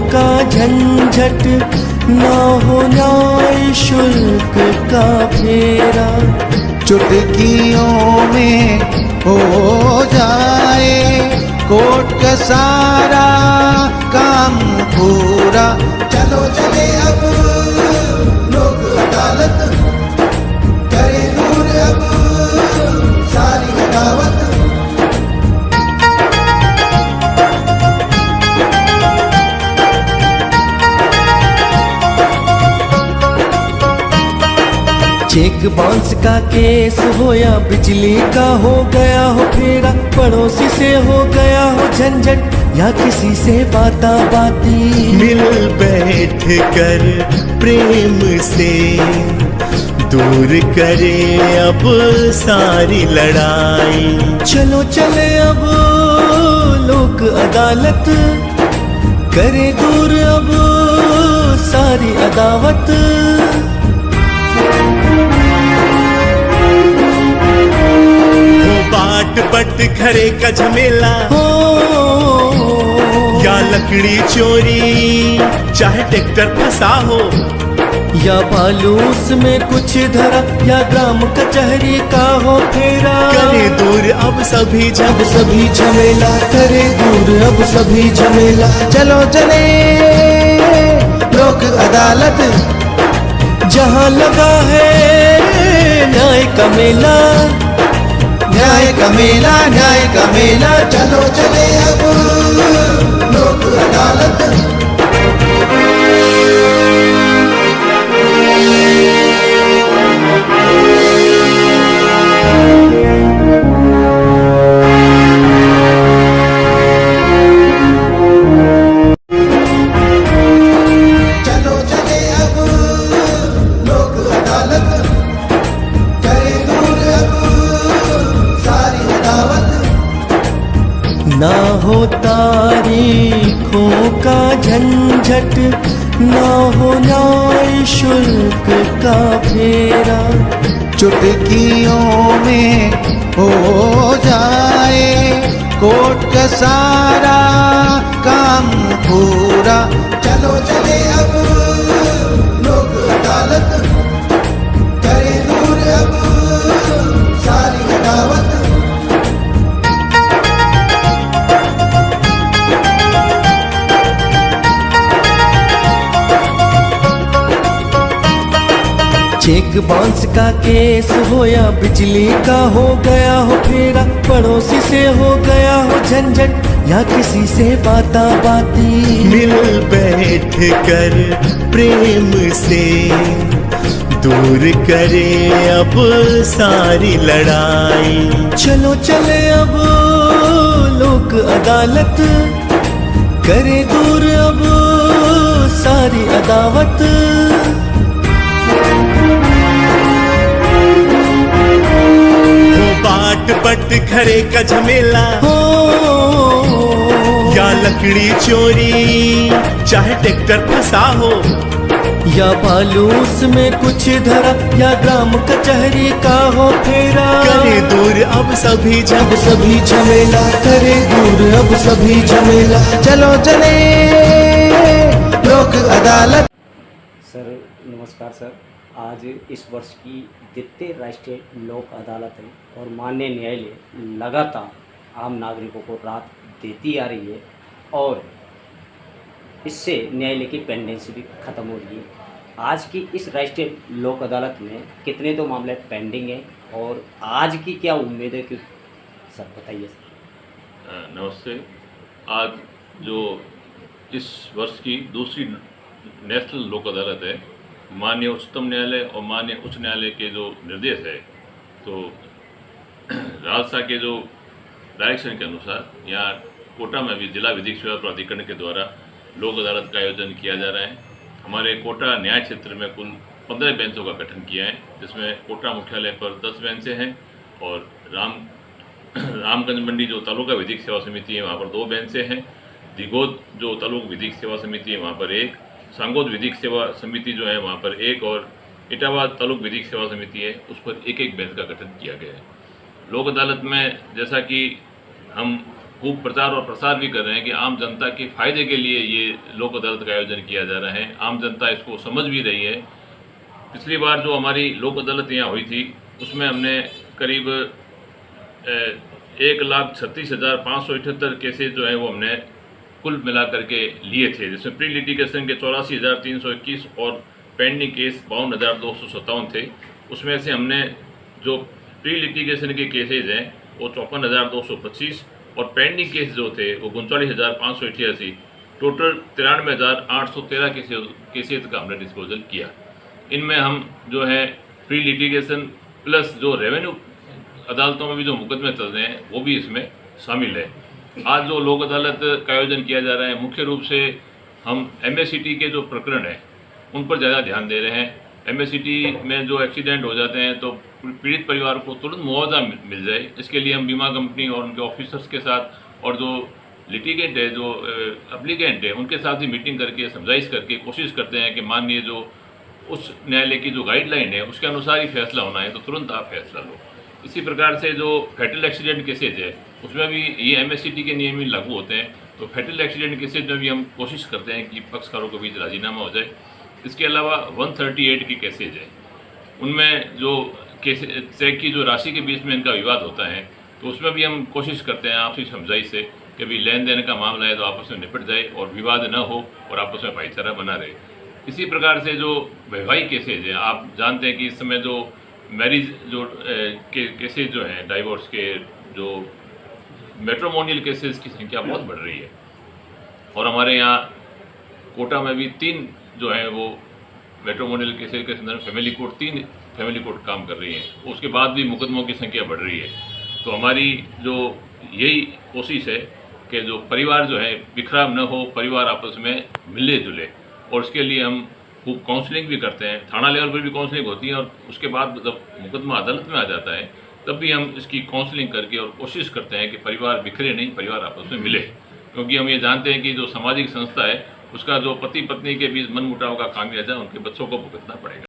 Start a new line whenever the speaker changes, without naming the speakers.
का झंझट, ना हो न्याय शुल्क का फेरा।
चुटकियों में हो जाए कोर्ट का सारा काम पूरा। चलो चले अब लोक अदालत, करे दूर अब सारी अदावत।
चेक बाउंस का केस हो या बिजली का हो गया हो फेरा, पड़ोसी से हो गया हो झंझट या किसी से बाता बाती।
मिल बैठ कर प्रेम से दूर करे अब सारी लड़ाई।
चलो चले अब लोक अदालत, करे दूर अब सारी अदावत।
बाट बट घरे का झमेला
हो
या लकड़ी चोरी, चाहे ट्रैक्टर फंसा हो
या बालूस में कुछ धरा, या ग्राम कचहरी का हो फेरा।
करे दूर अब सभी
अब सभी झमेला, करे दूर अब सभी झमेला।
चलो चले लोक अदालत,
जहाँ लगा है न्याय का मेला,
न्याय का मेला, न्याय का मेला। चलो चले अब लोक अदालत। चलो चले अब लोक अदालत, करे दूर अब सारी अदावत।
ना हो तारीखों का झंझट, ना हो न्याय शुल्क का फेरा।
चुटकियों में हो जाए कोर्ट का सारा काम पूरा। चलो चले अब लोक अदालत, करे दूर अब सारी अदावत।
चेक बाउंस का केस हो या बिजली का हो गया हो फेरा, पड़ोसी से हो गया हो झंझट या किसी से बाता बाती।
मिल बैठ कर प्रेम से दूर करे अब सारी लड़ाई।
चलो चले अब लोक अदालत, करे दूर अब सारी अदावत।
बाट बट घरे का झमेला
हो
या लकड़ी चोरी, चाहे ट्रैक्टर फंसा हो
या बालूस में कुछ धरा, या ग्राम कचहरी का हो फेरा।
करे दूर अब सभी
अब सभी झमेला, करे दूर अब सभी झमेला।
चलो चले लोक अदालत।
सर नमस्कार सर, आज इस वर्ष की द्वितीय राष्ट्रीय लोक अदालत है और माननीय न्यायालय लगातार आम नागरिकों को राहत देती आ रही है और इससे न्यायालय की पेंडेंसी भी खत्म हो रही है। आज की इस राष्ट्रीय लोक अदालत में कितने तो मामले पेंडिंग हैं और आज की क्या उम्मीद है कि सर बताइए सर।
नमस्ते। आज जो इस वर्ष की दूसरी नेशनल लोक अदालत है, माननीय उच्चतम न्यायालय और माननीय उच्च न्यायालय के जो निर्देश है, तो राजसा के जो डायरेक्शन के अनुसार यहाँ कोटा में भी जिला विधिक सेवा प्राधिकरण के द्वारा लोक अदालत का आयोजन किया जा रहा है। हमारे कोटा न्याय क्षेत्र में कुल 15 बेंचों का गठन किया है, जिसमें कोटा मुख्यालय पर 10 बेंचें हैं और रामगंज मंडी जो तालुका विधिक सेवा समिति है वहाँ पर 2 बेंचें हैं। दिगोद जो तालुका विधिक सेवा समिति है वहाँ पर 1, सांगोद विधिक सेवा समिति जो है वहाँ पर 1 और इटावा तालुक विधिक सेवा समिति है उस पर 1-1 बेंच का गठन किया गया है। लोक अदालत में जैसा कि हम खूब प्रचार और प्रसार भी कर रहे हैं कि आम जनता के फायदे के लिए ये लोक अदालत का आयोजन किया जा रहा है। आम जनता इसको समझ भी रही है। पिछली बार जो हमारी लोक अदालत यहाँ हुई थी उसमें हमने करीब 1,36,578 केसेज जो हैं वो हमने कुल मिला करके लिए थे, जिसमें प्री लिटिगेशन के 84,321 और पेंडिंग केस 52,257 थे। उसमें से हमने जो प्री लिटिगेशन के केसेज हैं वो 54,225 और पेंडिंग केस जो थे वो 39,588, टोटल 93,813 केसेज का हमने डिस्पोजल किया। इनमें हम जो है प्री लिटिगेशन प्लस जो रेवेन्यू अदालतों में भी जो मुकदमे चल रहे हैं वो भी इसमें शामिल है। आज जो लोक अदालत का आयोजन किया जा रहा है मुख्य रूप से हम MACT के जो प्रकरण हैं उन पर ज़्यादा ध्यान दे रहे हैं। MACT में जो एक्सीडेंट हो जाते हैं तो पीड़ित परिवार को तुरंत मुआवजा मिल जाए, इसके लिए हम बीमा कंपनी और उनके ऑफिसर्स के साथ और जो लिटिगेंट है, जो एप्लीकेंट है, उनके साथ ही मीटिंग करके समझाइश करके कोशिश करते हैं कि माननीय जो उस न्यायालय की जो गाइडलाइन है उसके अनुसार ही फैसला होना है तो तुरंत आप फैसला लो। इसी प्रकार से जो फैटल एक्सीडेंट केसेज है उसमें भी ये MACT के नियम ही लागू होते हैं। तो फैटल एक्सीडेंट केसेज में भी हम कोशिश करते हैं कि पक्षकारों के बीच राजीनामा हो जाए। इसके अलावा 138 की केसेज है, उनमें जो केस चेक की जो राशि के बीच में इनका विवाद होता है तो उसमें भी हम कोशिश करते हैं आपसी समझाइश से कि भाई लेन देन का मामला है तो आपस में निपट जाए और विवाद न हो और आपस में भाईचारा बना रहे। इसी प्रकार से जो वैवाहिक केसेज हैं, आप जानते हैं कि इस समय जो मैरिज जो केसेज जो हैं, डाइवोर्स के जो मैट्रिमोनियल केसेस की संख्या बहुत बढ़ रही है और हमारे यहाँ कोटा में भी 3 जो हैं वो मैट्रिमोनियल केसेज के संदर्भ फैमिली कोर्ट 3 फैमिली कोर्ट काम कर रही हैं। उसके बाद भी मुकदमों की संख्या बढ़ रही है। तो हमारी जो यही कोशिश है कि जो परिवार जो है बिखराव न हो, परिवार आपस में मिले जुले, और उसके लिए हम खूब काउंसलिंग भी करते हैं। थाना लेवल पर भी काउंसलिंग होती है और उसके बाद जब मुकदमा अदालत में आ जाता है तब भी हम इसकी काउंसलिंग करके और कोशिश करते हैं कि परिवार बिखरे नहीं, परिवार आपस में मिले, क्योंकि हम ये जानते हैं कि जो सामाजिक संस्था है उसका जो पति पत्नी के बीच मनमुटाव का खामियाजा उनके बच्चों को भुगतना पड़ेगा।